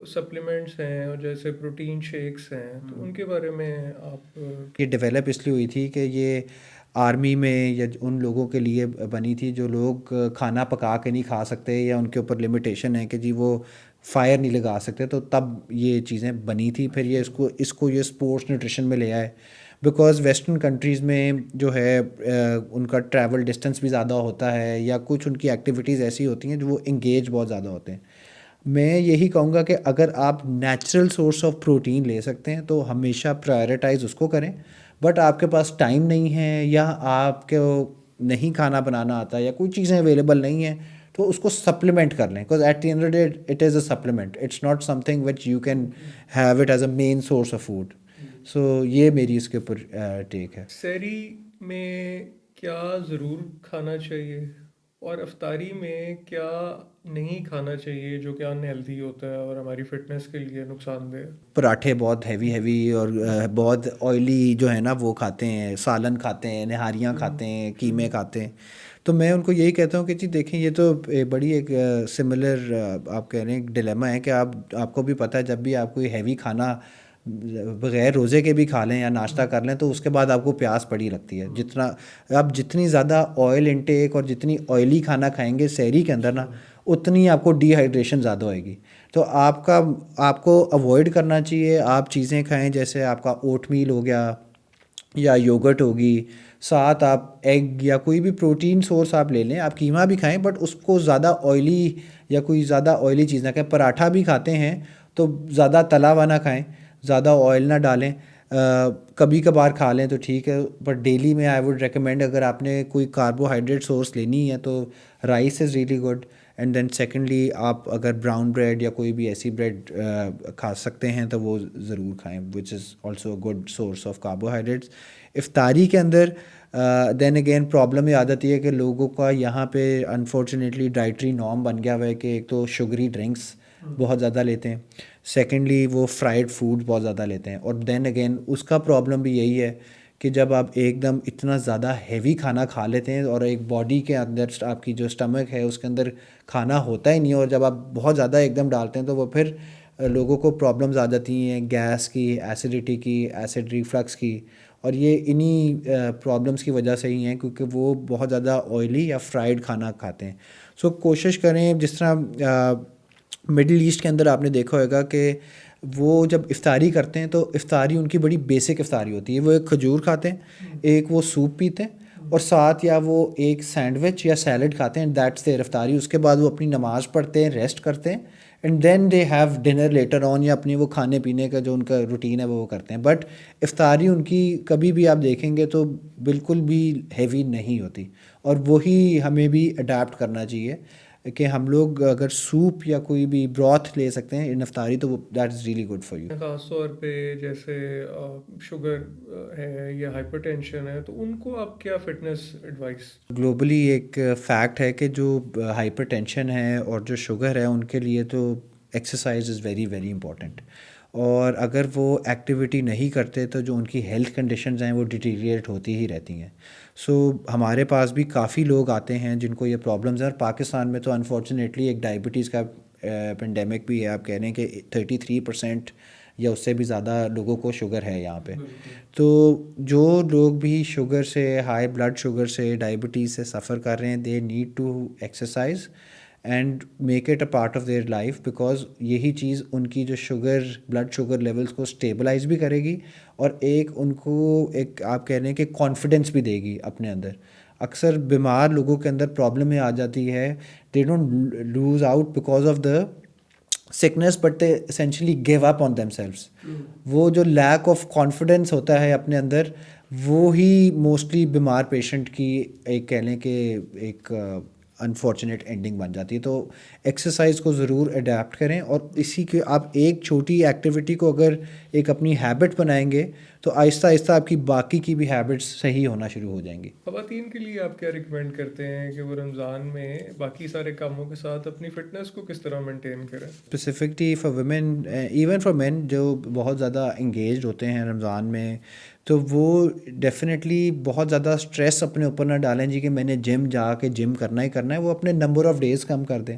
Supplements हैं और जैसे प्रोटीन शेक्स हैं, तो उनके बारे में आप ये डेवलप इसलिए हुई थी कि ये आर्मी में या उन लोगों के लिए बनी थी जो लोग खाना पका के नहीं खा सकते या उनके ऊपर लिमिटेशन है कि जी वो फायर नहीं लगा सकते, तो तब ये चीज़ें बनी थी। फिर ये अच्छा। इसको इसको ये स्पोर्ट्स न्यूट्रिशन में ले आए, बिकॉज़ वेस्टर्न कंट्रीज़ में जो है उनका ट्रैवल डिस्टेंस भी ज़्यादा होता है या कुछ उनकी एक्टिविटीज़ ऐसी होती हैं जो वो इंगेज बहुत ज़्यादा होते हैं। मैं यही कहूँगा कि अगर आप नेचुरल सोर्स ऑफ प्रोटीन ले सकते हैं तो हमेशा प्रायोरिटाइज उसको करें। बट आपके पास टाइम नहीं है या आपको नहीं खाना बनाना आता या कोई चीज़ें अवेलेबल नहीं है, तो उसको सप्लीमेंट कर लें, because at the end of the day it is a supplement, it's not something which you can have it as a main source of food. So ये मेरी इसके ऊपर टेक है। सहरी में क्या ज़रूर खाना चाहिए और अफ्तारी में क्या नहीं खाना चाहिए जो कि अनहेल्दी होता है और हमारी फिटनेस के लिए नुकसानदेह है? पराठे बहुत हैवी हैवी और बहुत ऑयली जो है ना वो खाते हैं, सालन खाते हैं, निहारियाँ खाते हैं, कीमे खाते हैं। तो मैं उनको यही कहता हूँ कि जी देखें, ये तो बड़ी एक सिमिलर आप कह रहे हैं एक डिलेमा है कि आपको भी पता है जब भी आप कोई हैवी खाना बगैर रोज़े के भी खा लें या नाश्ता कर लें तो उसके बाद आपको प्यास बड़ी लगती है। जितना आप जितनी ज़्यादा ऑयल इनटेक और जितनी ऑयली खाना खाएंगे सहरी के अंदर ना, उतनी आपको डिहाइड्रेशन ज़्यादा होएगी। तो आपको अवॉइड करना चाहिए। आप चीज़ें खाएं जैसे आपका ओटमील हो गया या योगर्ट होगी, साथ आप एग या कोई भी प्रोटीन सोर्स आप ले लें। आप कीमा भी खाएं बट उसको ज़्यादा ऑयली या कोई ज़्यादा ऑयली चीज़ ना खाएं। पराठा भी खाते हैं तो ज़्यादा तला हुआ ना खाएं, ज़्यादा ऑयल ना डालें। कभी कभार खा लें तो ठीक है, बट डेली में आई वुड रेकमेंड अगर आपने कोई कार्बोहाइड्रेट सोर्स लेनी है तो rice is really good. And then secondly आप अगर ब्राउन ब्रेड या कोई भी ऐसी ब्रेड खा सकते हैं तो वो ज़रूर खाएं, which is also a good source of carbohydrates. इफ्तारी के अंदर देन अगेन प्रॉब्लम ये आ जाती है कि लोगों का यहाँ पे अनफॉर्चुनेटली डाइटरी नॉर्म बन गया हुआ है कि एक तो शुगरी ड्रिंक्स बहुत ज़्यादा लेते हैं, सेकेंडली वो फ्राइड फूड बहुत ज़्यादा लेते हैं, और देन अगेन उसका प्रॉब्लम भी यही है कि जब आप एकदम इतना ज़्यादा हैवी खाना खा लेते हैं और एक बॉडी के अंदर आपकी जो स्टमक है उसके अंदर खाना होता ही नहीं है, और जब आप बहुत ज़्यादा एकदम डालते हैं तो वो फिर लोगों को प्रॉब्लम्स आ जाती हैं गैस की, एसिडिटी की, एसिड रिफ्लक्स की। और ये इन्हीं प्रॉब्लम्स की वजह से ही हैं क्योंकि वो बहुत ज़्यादा ऑयली या फ्राइड खाना खाते हैं। सो कोशिश करें, जिस तरह मिडिल ईस्ट के अंदर आपने देखा होगा कि वो जब इफ्तारी करते हैं तो इफ्तारी उनकी बड़ी बेसिक इफ्तारी होती है। वो एक खजूर खाते हैं, एक वो सूप पीते हैं और साथ या वो एक सैंडविच या सैलड खाते हैं, दैट्स देयर इफ्तारी। उसके बाद वो अपनी नमाज़ पढ़ते हैं, रेस्ट करते हैं, and then they have dinner later on, या अपनी वो खाने पीने का जो उनका रूटीन है वो करते हैं। बट इफ्तारी उनकी कभी भी आप देखेंगे तो बिल्कुल भी हैवी नहीं होती, और वही हमें भी अडेप्ट करना चाहिए कि हम लोग अगर सूप या कोई भी ब्रॉथ ले सकते हैं इन अफ्तारी तो that is really good for you. ख़ास तौर पे जैसे शुगर है या हाइपरटेंशन है, तो उनको आप क्या फिटनेस एडवाइस? ग्लोबली एक फैक्ट है कि जो हाइपरटेंशन है और जो शुगर है उनके लिए तो exercise is very very important. और अगर वो एक्टिविटी नहीं करते तो जो उनकी हेल्थ कंडीशंस हैं वो डिटीरिएट होती ही रहती हैं। सो हमारे पास भी काफ़ी लोग आते हैं जिनको ये प्रॉब्लम्स हैं, और पाकिस्तान में तो अनफॉर्चुनेटली एक डायबिटीज़ का पेंडेमिक भी है। आप कह रहे हैं कि 33% या उससे भी ज़्यादा लोगों को शुगर है यहाँ पे। बिल्कुल। तो जो लोग भी शुगर से, हाई ब्लड शुगर से, डायबिटीज़ से सफ़र कर रहे हैं, they need to exercise and make it a part of their life, because यही चीज़ उनकी जो शुगर, ब्लड शुगर लेवल्स को स्टेबलाइज भी करेगी और एक उनको एक आप कह रहे हैं कि कॉन्फिडेंस भी देगी अपने अंदर। अक्सर बीमार लोगों के अंदर प्रॉब्लम ये आ जाती है, they don't lose out because of the sickness but they essentially give up on themselves. वो जो लैक ऑफ कॉन्फिडेंस होता है अपने अंदर, वो ही मोस्टली बीमार पेशेंट की एक कह लें कि एक अनफॉर्चुनेट एंडिंग बन जाती है। तो एक्सरसाइज को ज़रूर अडेप्ट करें, और इसी के आप एक छोटी एक्टिविटी को अगर एक अपनी हैबिट बनाएंगे तो आहिस्ता आहिस्ता आपकी बाकी की भी हैबिट्स सही होना शुरू हो जाएंगी। ख़वातीन के लिए आप क्या रिकमेंड करते हैं कि वो रमज़ान में बाकी सारे कामों के साथ अपनी फ़िटनेस को किस तरह मेंटेन करें? Specifically for women, even for main जो बहुत ज़्यादा इंगेज होते हैं रमज़ान में, तो वो डेफिनेटली बहुत ज़्यादा स्ट्रेस अपने ऊपर ना डालें जी कि मैंने जिम जाके जिम करना ही करना है। वो अपने नंबर ऑफ़ डेज़ कम कर दें,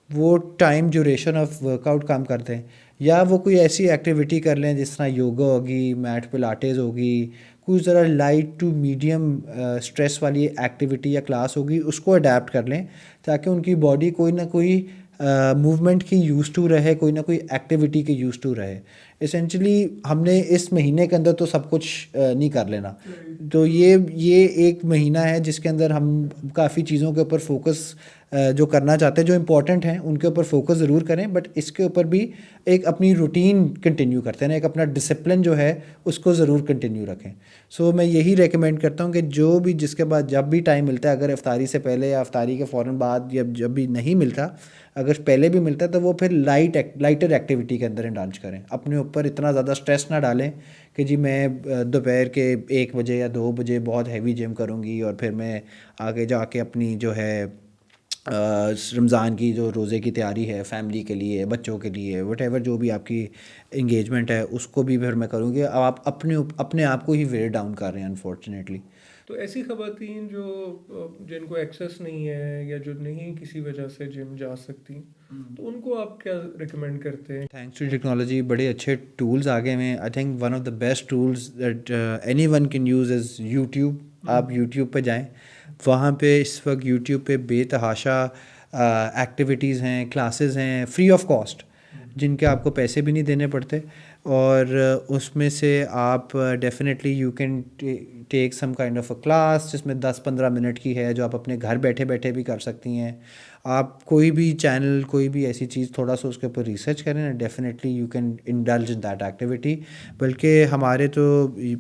वो टाइम ड्यूरेशन ऑफ वर्कआउट कम कर दें। या वो कोई ऐसी एक्टिविटी कर लें जिस तरह योगा होगी, मैट पिलाटेस होगी, कुछ ज़रा लाइट टू मीडियम स्ट्रेस वाली एक्टिविटी या क्लास होगी, उसको अडेप्ट कर लें ताकि उनकी बॉडी कोई ना कोई मूवमेंट की यूज़ टू रहे, कोई ना कोई एक्टिविटी के यूज़ टू रहे। एसेंशली हमने इस महीने के अंदर तो सब कुछ नहीं कर लेना, तो ये एक महीना है जिसके अंदर हम काफ़ी चीज़ों के ऊपर फोकस जो करना चाहते हैं, जो इम्पोर्टेंट हैं उनके ऊपर फोकस ज़रूर करें, बट इसके ऊपर भी एक अपनी रूटीन कंटिन्यू करते हैं, एक अपना डिसिप्लिन जो है उसको ज़रूर कंटिन्यू रखें। सो मैं यही रेकमेंड करता हूँ कि जो भी जिसके बाद जब भी टाइम मिलता है, अगर इफ्तारी से पहले या इफ्तारी के फ़ौरन बाद या जब भी नहीं मिलता, अगर पहले भी मिलता है तो वो फिर लाइटर एक्टिविटी के अंदर इंडल्ज करें। अपने ऊपर इतना ज़्यादा स्ट्रेस ना डालें कि जी मैं दोपहर के 1 बजे या 2 बजे बहुत हैवी जिम करूँगी और फिर मैं आगे जाके अपनी जो है रमज़ान की जो रोज़े की तैयारी है फैमिली के लिए, बच्चों के लिए, वटेवर जो भी आपकी इंगेजमेंट है उसको भी फिर मैं करूँगी। अब आप अपने आप को ही वेट डाउन कर रहे हैं अनफॉर्चुनेटली। तो ऐसी ख़वातीन जो जिनको एक्सेस नहीं है या जो नहीं किसी वजह से जिम जा सकती, तो उनको आप क्या रिकमेंड करते हैं? थैंक्स टू टेक्नोलॉजी बड़े अच्छे टूल्स आ गए हैं। I think one of the best tools that any one can use is YouTube. आप यूट्यूब पे जाएं, वहाँ पे इस वक्त यूट्यूब पे बेतहाशा एक्टिविटीज़ हैं, क्लासेस हैं फ्री ऑफ कॉस्ट, जिनके आपको पैसे भी नहीं देने पड़ते, और उसमें से आप definitely you can take some kind of a class जिसमें 10-15 मिनट की है, जो आप अपने घर बैठे बैठे भी कर सकती हैं। आप कोई भी चैनल, कोई भी ऐसी चीज़ थोड़ा सा उसके ऊपर रिसर्च करें ना, definitely you can indulge in that activity. बल्कि हमारे तो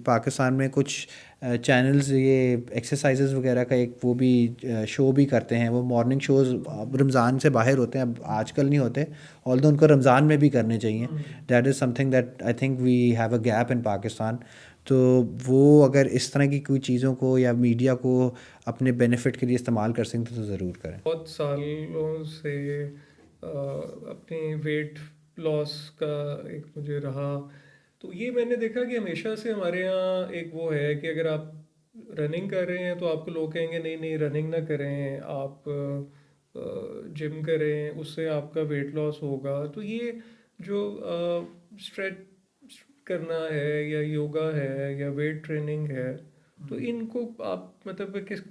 पाकिस्तान में कुछ चैनल्स ये एक्सरसाइजेज वगैरह का एक वो भी शो भी करते हैं। वो मॉर्निंग शोज़ रमज़ान से बाहर होते हैं, अब आजकल नहीं होते, ऑल्दो उनको रमज़ान में भी करने चाहिए। That is something that I think we have a gap in Pakistan. तो वो अगर इस तरह की कोई चीज़ों को या मीडिया को अपने बेनिफिट के लिए इस्तेमाल कर सकते तो ज़रूर करें। बहुत सालों से अपने वेट लॉस का एक मुझे रहा, तो ये मैंने देखा कि हमेशा से हमारे यहाँ एक वो है कि अगर आप रनिंग कर रहे हैं तो आपको लोग कहेंगे नहीं नहीं रनिंग ना करें, आप जिम करें, उससे आपका वेट लॉस होगा। तो ये जो स्ट्रेच करना है या योगा है या वेट ट्रेनिंग है, तो इनको आप मतलब किस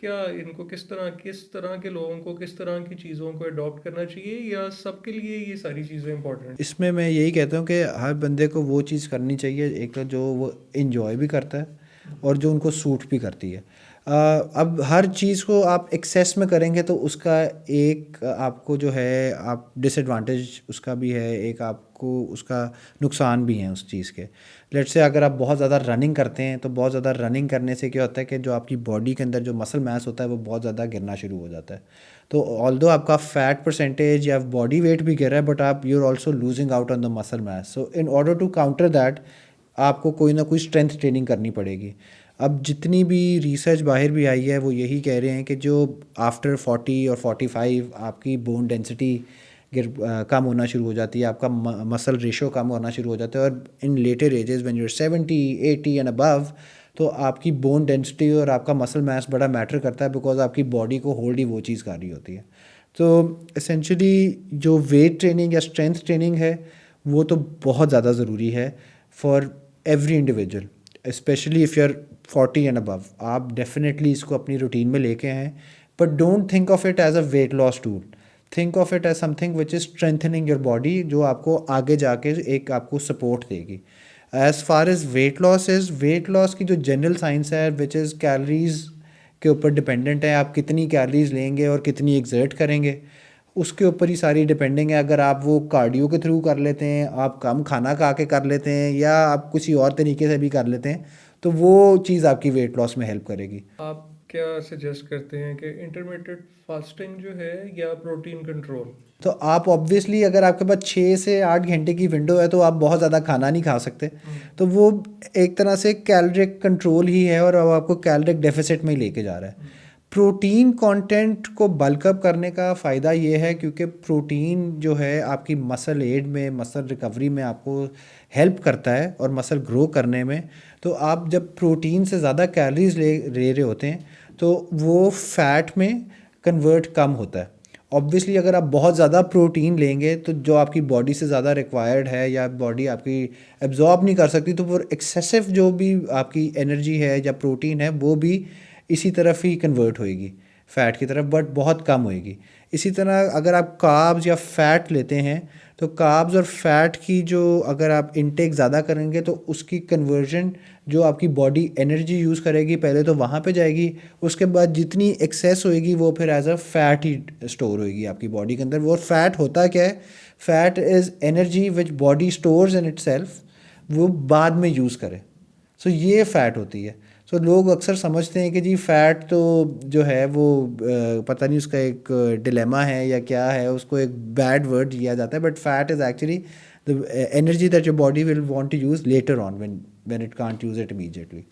तरह के लोगों को किस तरह की चीज़ों को अडॉप्ट करना चाहिए, या सबके लिए ये सारी चीज़ें इंपॉर्टेंट? इसमें मैं यही कहता हूँ कि हर बंदे को वो चीज़ करनी चाहिए, एक तो जो वो इन्जॉय भी करता है और जो उनको सूट भी करती है। अब हर चीज़ को आप एक्सेस में करेंगे तो उसका एक आपको जो है आप डिसएडवांटेज उसका भी है, एक आपको उसका नुकसान भी है उस चीज़ के। लेट्स से अगर आप बहुत ज़्यादा रनिंग करते हैं तो बहुत ज़्यादा रनिंग करने से क्या होता है कि जो आपकी बॉडी के अंदर जो मसल मास होता है वो बहुत ज़्यादा गिरना शुरू हो जाता है। तो ऑल्दो आपका फैट परसेंटेज या बॉडी वेट भी गिर रहा है, बट आप you are also losing out on the muscle mass. So in order to counter that आपको कोई ना कोई स्ट्रेंथ ट्रेनिंग करनी पड़ेगी। अब जितनी भी रिसर्च बाहर भी आई है वो यही कह रहे हैं कि जो आफ्टर 40 और 45 आपकी बोन डेंसिटी कम होना शुरू हो जाती है, आपका मसल रेशो कम होना शुरू हो जाता है, और in later ages when you are 70, 80 and above, तो आपकी बोन डेंसिटी और आपका मसल मास बड़ा मैटर करता है, बिकॉज आपकी बॉडी को होल्ड ही वो चीज़ कर रही होती है। तो एसेंशली जो वेट ट्रेनिंग या स्ट्रेंथ ट्रेनिंग है वो तो बहुत ज़्यादा ज़रूरी है for every individual, especially if you are 40 and above. आप डेफिनेटली इसको अपनी रूटीन में लेके आएँ, but don't think of it as a weight loss tool, think of it as something which is strengthening your body, जो आपको आगे जाके एक आपको सपोर्ट देगी। As far as weight loss is, weight loss की जो जनरल साइंस है विच इज़ कैलोरीज के ऊपर डिपेंडेंट है, आप कितनी कैलोरीज लेंगे और कितनी एग्जर्ट करेंगे उसके ऊपर ही सारी डिपेंडिंग है। अगर आप वो कार्डियो के थ्रू कर लेते हैं, आप कम खाना खा के कर लेते हैं, या आप किसी और तरीके से भी कर लेते हैं, तो वो चीज़ आपकी वेट लॉस में हेल्प करेगी। आप क्या सजेस्ट करते हैं कि इंटरमिटेंट फास्टिंग जो है या प्रोटीन कंट्रोल? तो आप ऑब्वियसली अगर आपके पास 6 से 8 घंटे की विंडो है तो आप बहुत ज़्यादा खाना नहीं खा सकते, तो वो एक तरह से कैलोरिक कंट्रोल ही है और अब आपको कैलोरिक डेफिसिट में ही लेके जा रहा है। प्रोटीन कंटेंट को बल्कअप करने का फ़ायदा ये है क्योंकि प्रोटीन जो है आपकी मसल एड में, मसल रिकवरी में आपको हेल्प करता है और मसल ग्रो करने में। तो आप जब प्रोटीन से ज़्यादा कैलोरीज ले रहे होते हैं तो वो फैट में कन्वर्ट कम होता है, ऑब्वियसली अगर आप बहुत ज़्यादा प्रोटीन लेंगे तो जो आपकी बॉडी से ज़्यादा रिक्वायर्ड है या बॉडी आपकी एब्जॉर्ब नहीं कर सकती, तो वो एक्सेसिव जो भी आपकी एनर्जी है या प्रोटीन है वो भी इसी तरफ ही कन्वर्ट होएगी, फ़ैट की तरफ, बट बहुत कम होएगी। इसी तरह अगर आप कार्ब्स या फ़ैट लेते हैं तो कार्ब्स और फैट की जो अगर आप इनटेक ज़्यादा करेंगे तो उसकी कन्वर्जन जो आपकी बॉडी एनर्जी यूज़ करेगी पहले तो वहाँ पे जाएगी, उसके बाद जितनी एक्सेस होएगी वो फिर एज अ फैट ही स्टोर होएगी आपकी बॉडी के अंदर। वो फैट होता क्या है? Fat is energy which body stores in itself, वो बाद में यूज़ करे। सो ये फ़ैट होती है। सो लोग अक्सर समझते हैं कि जी फ़ैट तो जो है वो पता नहीं उसका एक डिलेमा है या क्या है, उसको एक बैड वर्ड दिया जाता है, but fat is actually the energy that your body will want to use later on when it can't use it immediately.